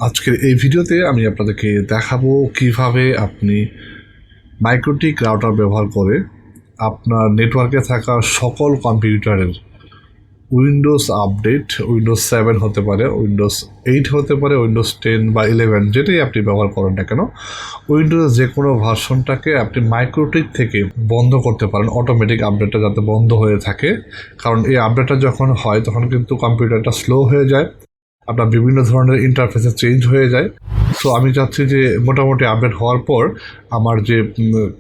আজকের এই ভিডিওতে আমি আপনাদেরকে দেখাবো কিভাবে আপনি MiKroTik রাউটার ব্যবহার করে আপনার নেটওয়ার্কে থাকা সকল কম্পিউটারের উইন্ডোজ আপডেট, উইন্ডোজ 7 হতে পারে, উইন্ডোজ 8 হতে পারে, উইন্ডোজ 10 বা 11 যেটাই আপনি ব্যবহার করেন না কেন, উইন্ডোজের যে কোনো ভার্সনটাকে আপনি MiKroTik থেকে বন্ধ করতে পারেন, অটোমেটিক আপডেটটা যাতে বন্ধ হয়ে থাকে। কারণ এই আপডেটটা যখন হয় তখন কিন্তু কম্পিউটারটা স্লো হয়ে যায়, আপনার বিভিন্ন ধরনের ইন্টারফেসে চেঞ্জ হয়ে যায়। সো আমি চাচ্ছি যে মোটামুটি আপডেট হওয়ার পর আমার যে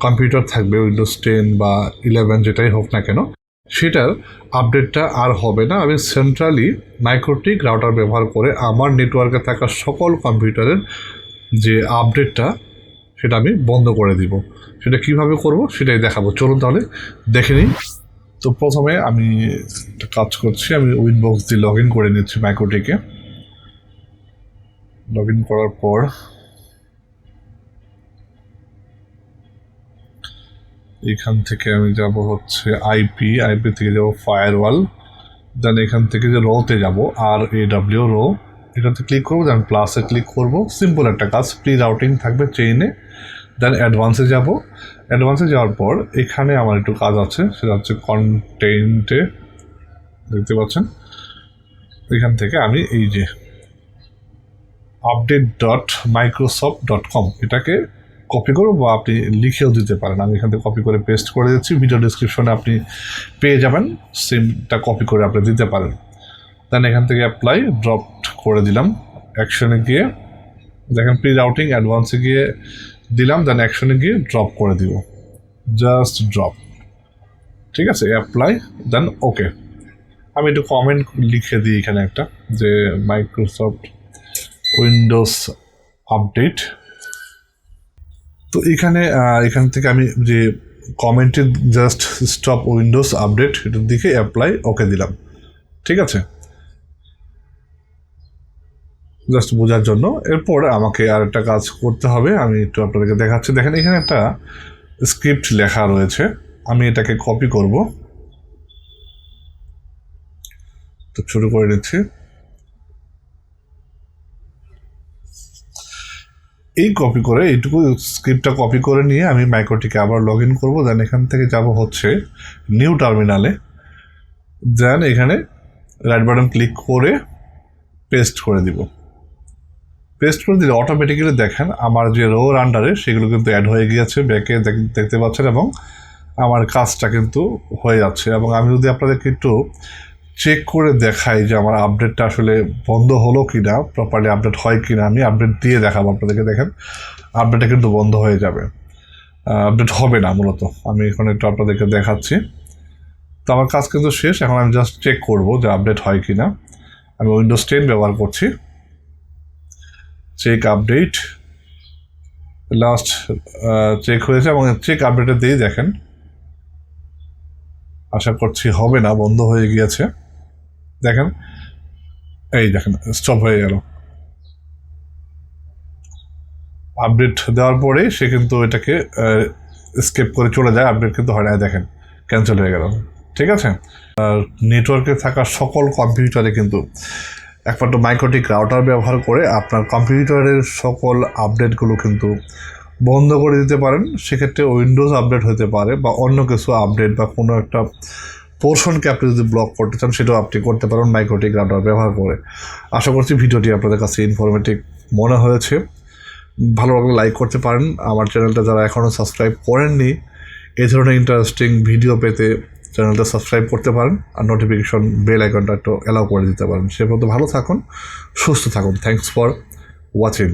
কম্পিউটার থাকবে উইন্ডোজ 10 বা 11 যেটাই হোক না কেন, সেটার আপডেটটা আর হবে না। আমি সেন্ট্রালি MiKroTik রাউটার ব্যবহার করে আমার নেটওয়ার্কে থাকা সকল কম্পিউটারের যে আপডেটটা সেটা আমি বন্ধ করে দিব। সেটা কিভাবে করব সেটাই দেখাবো, চলুন তাহলে দেখে নিই। তো প্রথমে আমি একটা কাজ করছি, আমি উইনবক্স দিয়ে লগ ইন করে নিচ্ছি MiKroTik-এ। লগ ইন করার পর এখান থেকে আমি যাব হচ্ছে আইপি থেকে যাব ফায়ারওয়াল, দেন এখান থেকে যে রোতে যাব RAW রো, এটাতে ক্লিক করবো, দেন প্লাসে ক্লিক করব। সিম্পল একটা কাজ, প্রিরাউটিং থাকবে চেইনে। দেন অ্যাডভান্সে যাব, অ্যাডভান্সে যাওয়ার পর এখানে আমার একটু কাজ আছে, সেটা হচ্ছে কন্টেন্টে দেখতে পাচ্ছেন। এখান থেকে আমি এই যে update.microsoft.com এটাকে কপি করবো, বা আপনি লিখেও দিতে পারেন। আমি এখান থেকে কপি করে পেস্ট করে দিচ্ছি, ভিডিও ডিসক্রিপশনে আপনি পেয়ে যাবেন, সিমটা কপি করে আপনি দিতে পারেন। দেন এখান থেকে অ্যাপ্লাই ড্রপ করে দিলাম, অ্যাকশনে গিয়ে দেখেন প্রি রাউটিং অ্যাডভান্সে গিয়ে দিলাম, দেন অ্যাকশনে গিয়ে ড্রপ করে দিব, জাস্ট ড্রপ। ঠিক আছে, অ্যাপ্লাই, দেন ওকে। আমি একটু কমেন্ট লিখে দিই এখানে একটা, যে মাইক্রোসফট উইন্ডোজ আপডেট। তো এখান থেকে আমি যে কমেন্টে জাস্ট স্টপ উইন্ডোজ আপডেট এটার দিকে অ্যাপ্লাই ওকে দিলাম। ঠিক আছে, জাস্ট বোঝার জন্য। এরপর আমাকে আর একটা কাজ করতে হবে, আমি একটু আপনাদেরকে দেখাচ্ছি। দেখেন এখানে একটা স্ক্রিপ্ট লেখা রয়েছে, আমি এটাকে কপি করব। তো শুরু করে নিচ্ছি। এই কপি করে এইটুকু স্ক্রিপ্টটা কপি করে নিয়ে আমি MiKroTik-এ আবার লগ ইন করবো। দেন এখান থেকে যাব হচ্ছে নিউ টার্মিনালে, দেন এখানে রাইট বাটন ক্লিক করে পেস্ট করে দিব। পেস্ট করে দিলে অটোমেটিক্যালি দেখেন আমার যে রোর আন্ডারে সেগুলো কিন্তু অ্যাড হয়ে গিয়েছে, ব্যাকে দেখতে পাচ্ছেন, এবং আমার কাজটা কিন্তু হয়ে যাচ্ছে। এবং আমি যদি আপনাদেরকে একটু চেক করে দেখাই যে আমার আপডেটটা আসলে বন্ধ হলো কি না, প্রপারলি আপডেট হয় কি না, আমি আপডেট দিয়ে দেখাবো আপনাদেরকে। দেখেন আপডেটটা কিন্তু বন্ধ হয়ে যাবে, আপডেট হবে না মূলত। আমি এখন একটু আপনাদেরকে দেখাচ্ছি। তো আমার কাজ কিন্তু শেষ, এখন আমি জাস্ট চেক করব যে আপডেট হয় কি না। আমি উইন্ডোজ 10 ব্যবহার করছি, চেক আপডেট, লাস্ট চেক হয়েছে, এবং চেক আপডেটে দিয়েই দেখেন, আশা করছি হবে না, বন্ধ হয়ে গিয়েছে। দেখেন, এই দেখেন স্টপ হয়ে গেল। আপডেট দেওয়ার পরে সে কিন্তু এটাকে স্কেপ করে চলে যায়, আপডেট কিন্তু হয় না, দেখেন ক্যান্সেল হয়ে গেল। ঠিক আছে, নেটওয়ার্কে থাকা সকল কম্পিউটারে কিন্তু একমাত্র MiKroTik রাউটার ব্যবহার করে আপনার কম্পিউটারের সকল আপডেটগুলো কিন্তু বন্ধ করে দিতে পারেন। সেক্ষেত্রে উইন্ডোজ আপডেট হতে পারে, বা অন্য কিছু আপডেট, বা কোনো একটা পোর্শনকে আপনি যদি ব্লক করতে চান সেটাও আপনি করতে পারেন MiKroTik রাউটার ব্যবহার করে। আশা করছি ভিডিওটি আপনাদের কাছে ইনফরমেটিভ মনে হয়েছে। ভালো লাগলে লাইক করতে পারেন। আমার চ্যানেলটা যারা এখনও সাবস্ক্রাইব করেননি, এই ধরনের ইন্টারেস্টিং ভিডিও পেতে চ্যানেলটা সাবস্ক্রাইব করতে পারেন, আর নোটিফিকেশন বেল আইকনটা একটু অ্যালাউ করে দিতে পারেন। সে পর্যন্ত ভালো থাকুন, সুস্থ থাকুন। Thanks for watching.